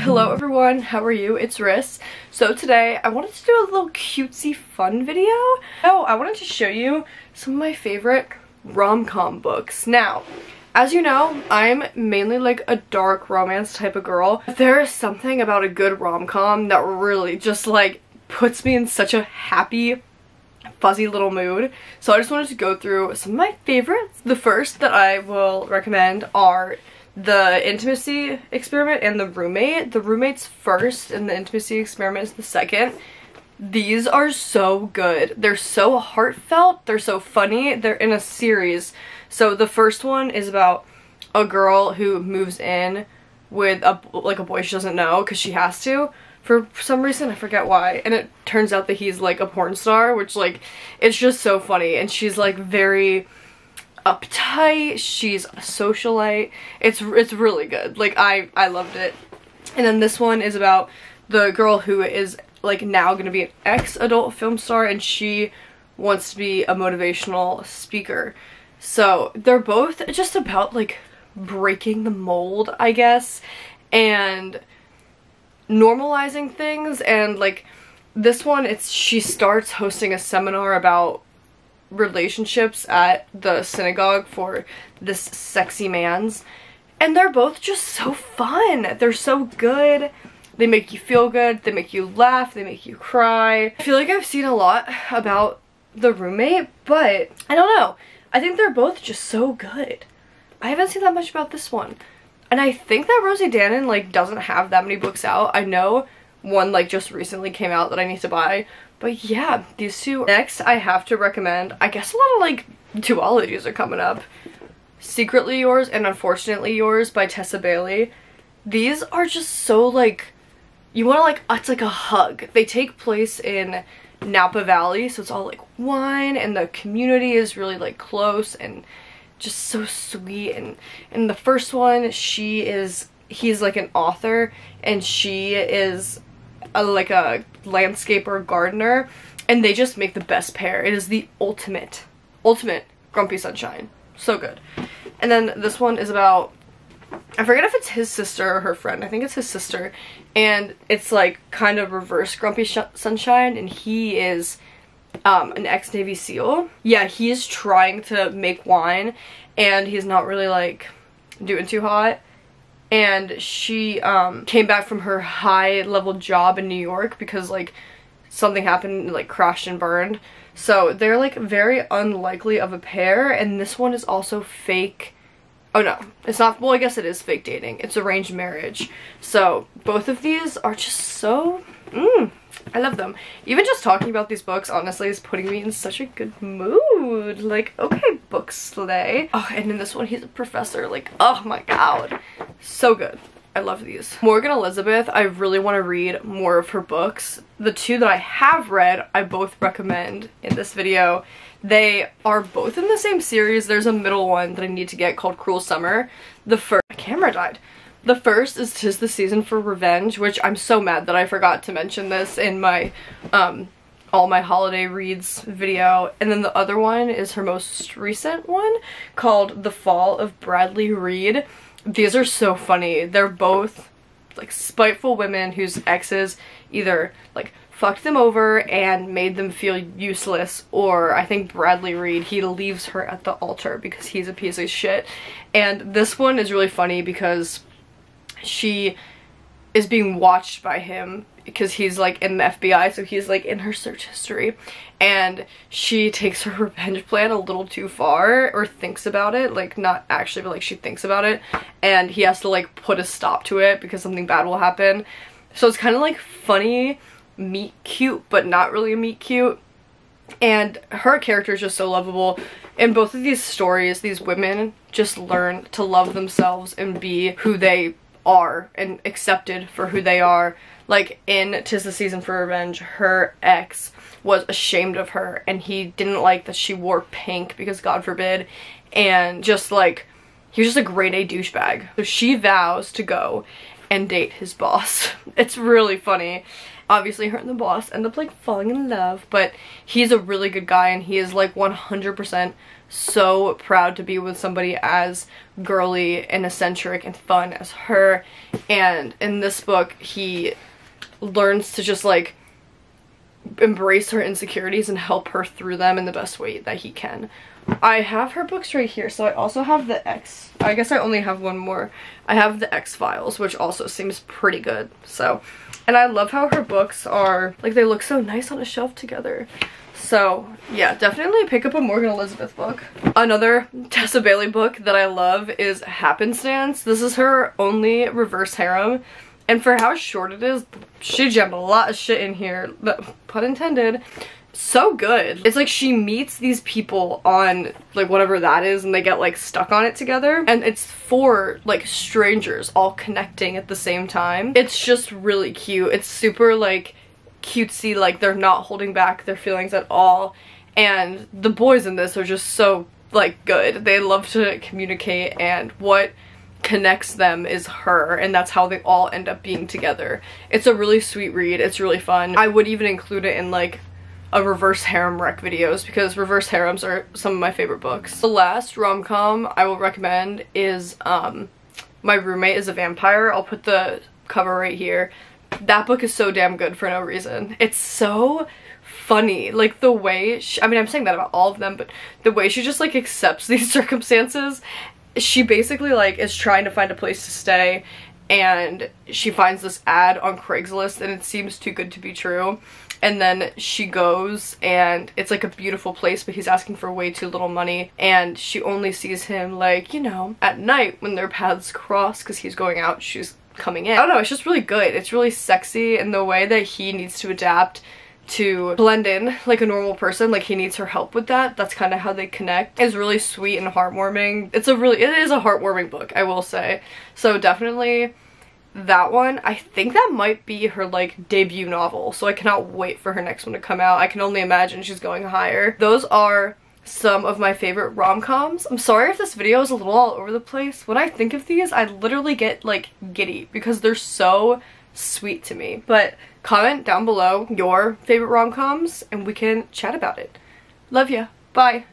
Hello everyone, how are you? It's Riss. So today I wanted to do a little cutesy fun video. I wanted to show you some of my favorite rom-com books. Now, as you know, I'm mainly like a dark romance type of girl. There is something about a good rom-com that really just like puts me in such a happy, fuzzy little mood. So I just wanted to go through some of my favorites. The first that I will recommend are The Intimacy Experiment and The Roommate. The Roommate's first and The Intimacy Experiment is the second. These are so good. They're so heartfelt, they're so funny, they're in a series. So the first one is about a girl who moves in with a boy she doesn't know because she has to for some reason, I forget why, and it turns out that he's like a porn star, which like it's just so funny. And she's like very uptight, she's a socialite. It's really good. Like I loved it. And then this one is about the girl who is like now gonna be an ex-adult film star, and she wants to be a motivational speaker. So they're both just about like breaking the mold, I guess, and normalizing things. And like this one, she starts hosting a seminar about relationships at the synagogue for this sexy man's, and they're both just so fun. They're so good. They make you feel good, they make you laugh, they make you cry. I feel like I've seen a lot about The Roommate, but I don't know, I think they're both just so good. I haven't seen that much about this one, and I think that Rosie Danan like doesn't have that many books out. I know one like just recently came out that I need to buy. But yeah, these two. Next, I have to recommend, I guess a lot of like duologies are coming up. Secretly Yours and Unfortunately Yours by Tessa Bailey. These are just so like, you want to like, it's like a hug. They take place in Napa Valley, so it's all like wine, and the community is really like close and just so sweet. And in the first one, he's like an author, and she is like a landscaper gardener, and they just make the best pair. It is the ultimate grumpy sunshine. So good. And then this one is about, I forget if it's his sister or her friend, I think it's his sister, and it's like kind of reverse grumpy sunshine, and he is an ex-Navy SEAL. Yeah, he is trying to make wine, and he's not really like doing too hot. And she came back from her high-level job in New York because like something happened, like crashed and burned. So they're like very unlikely of a pair. And this one is also fake. Oh no, it's not. Well, I guess it is fake dating. It's arranged marriage. So both of these are just so I love them. Even just talking about these books honestly is putting me in such a good mood. Like, okay, book slay. Oh, and in this one he's a professor. Like, oh my god, so good. I love these. Morgan Elizabeth, I really want to read more of her books. The two that I have read, I both recommend in this video. They are both in the same series. There's a middle one that I need to get called Cruel Summer. My camera died. The first is 'Tis the Season for Revenge, which I'm so mad that I forgot to mention this in my all my holiday reads video. And then the other one is her most recent one called The Fall of Bradley Reed. These are so funny. They're both like spiteful women whose exes either like fucked them over and made them feel useless, or I think Bradley Reed, he leaves her at the altar because he's a piece of shit. And this one is really funny because she is being watched by him because he's like in the FBI, so he's like in her search history, and she takes her revenge plan a little too far, or thinks about it, like not actually, but like she thinks about it, and he has to like put a stop to it because something bad will happen. So it's kind of like funny, meet cute, but not really a meet cute. And her character is just so lovable. In both of these stories, these women just learn to love themselves and be who they are and accepted for who they are. Like in 'Tis the Season for Revenge, her ex was ashamed of her, and he didn't like that she wore pink because God forbid, and just like he was just a grade A douchebag. So she vows to go and date his boss. It's really funny. Obviously her and the boss end up like falling in love, but he's a really good guy, and he is like 100% so proud to be with somebody as girly and eccentric and fun as her. And in this book, he learns to just like embrace her insecurities and help her through them in the best way that he can. I have her books right here, so I also have the X. I guess I only have one more. I have the X-Files, which also seems pretty good. So, and I love how her books are, like, they look so nice on a shelf together. So, yeah, definitely pick up a Morgan Elizabeth book. Another Tessa Bailey book that I love is Happenstance. This is her only reverse harem. And for how short it is, she jammed a lot of shit in here, pun intended. So good. It's like she meets these people on like whatever that is and they get like stuck on it together, and it's 4 like strangers all connecting at the same time. It's just really cute. It's super like cutesy, like they're not holding back their feelings at all, and the boys in this are just so like good. They love to communicate, and what connects them is her, and that's how they all end up being together. It's a really sweet read. It's really fun. I would even include it in like a reverse harem rec videos because reverse harems are some of my favorite books. The last rom-com I will recommend is My Roommate is a Vampire. I'll put the cover right here. That book is so damn good for no reason. It's so funny, like the way I mean, I'm saying that about all of them, but the way she just like accepts these circumstances. She basically like is trying to find a place to stay, and she finds this ad on Craigslist and it seems too good to be true. And then she goes, and it's like a beautiful place, but he's asking for way too little money, and she only sees him like, you know, at night when their paths cross because he's going out, she's coming in. I don't know, it's just really good. It's really sexy, and the way that he needs to adapt to blend in like a normal person, like he needs her help with that. That's kind of how they connect. It's really sweet and heartwarming. It is a heartwarming book, I will say. So definitely that one. I think that might be her like debut novel, so I cannot wait for her next one to come out. I can only imagine she's going higher. Those are some of my favorite rom-coms. I'm sorry if this video is a little all over the place. When I think of these, I literally get like giddy because they're so sweet to me. But comment down below your favorite rom-coms and we can chat about it. Love ya. Bye.